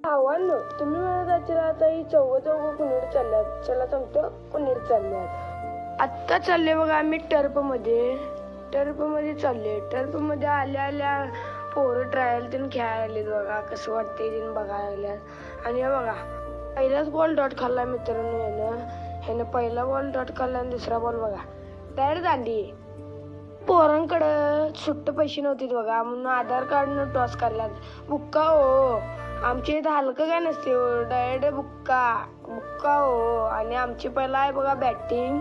आव्हान तुम्ही म्हणत असाल आता ही चौघ कुणीड चालल्यात. चला सांगतो कुणीड चालल्यात. आत्ता चालले बघा आम्ही टर्फ मध्ये चालले. टर्फ मध्ये आल्या पोरं ट्रायल तीन खेळायला आलेत बघा. कसं वाटतंय तीन बघायला लागल्यात. आणि हे बघा पहिलाच बॉल डॉट खाल्ला मित्रांनो. ह्यानं पहिला बॉल डॉट खाल्ला आणि दुसरा बॉल बघा डायरेक्ट दांडी. पोरांकडं सुट्ट पैसे नव्हते बघा म्हणून आधार कार्डनं टॉस करल्यात. बुक्का हो आमच्या इथं हलकं काय नसते हो, डायरेक्ट बुक्का हो. आणि आमची पहिला आहे बघा बॅटिंग.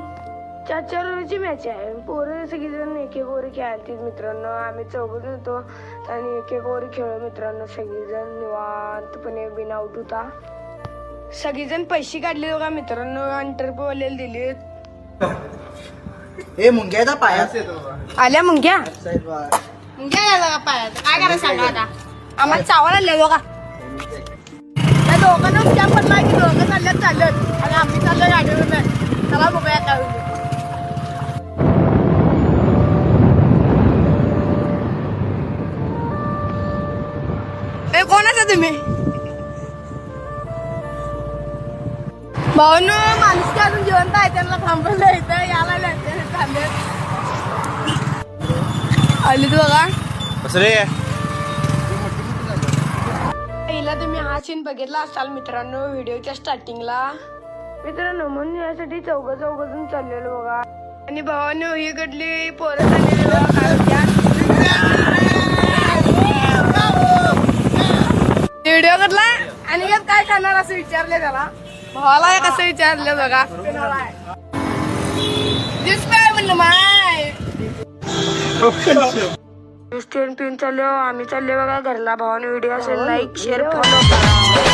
4-4 ओव्हरची मॅच आहे. पोरं सगळीजण एक ओव्हर खेळायची मित्रांनो. आम्ही चौघच होतो आणि एक ओव्हर खेळलो मित्रांनो. सगळीजण निवांतपणे बिन आउट होता. सगळीजण पैसे काढले बघा मित्रांनो आणि टर्फवाल्याला दिले. ए मुंग्याचा पायाच आल्या मुंग्या बघा पायात काय करायचं सांगा आता. आम्हाला चावल आले बघा. त्या दोघांना उद्या पडला की दोघं चालत आणि आम्ही चाललो गाडीवर. चला बघूया काय होईल. कोणाचा तुम्ही भाऊन माणूस की अजून जिवंत आहे. त्यांना थांबवलं इथं याला आलीत बघा. पहिला तुम्ही हा सीन बघितला असाल मित्रांनो व्हिडिओच्या स्टार्टिंगला. मित्रांनो म्हणून यासाठी चौघजण चाललेलो बघा. आणि भावानं ही गडली पोरं चाललेली बघा. व्हिडिओ करला आणि काय खाणार असं विचारले त्याला. भावाला कसं विचारलं बघा. दिसतंय म्हणलं माय पिऊन चाललो आम्ही. चालले बघा घरला. भावाने व्हिडिओ असेल लाईक शेअर फॉलो करा.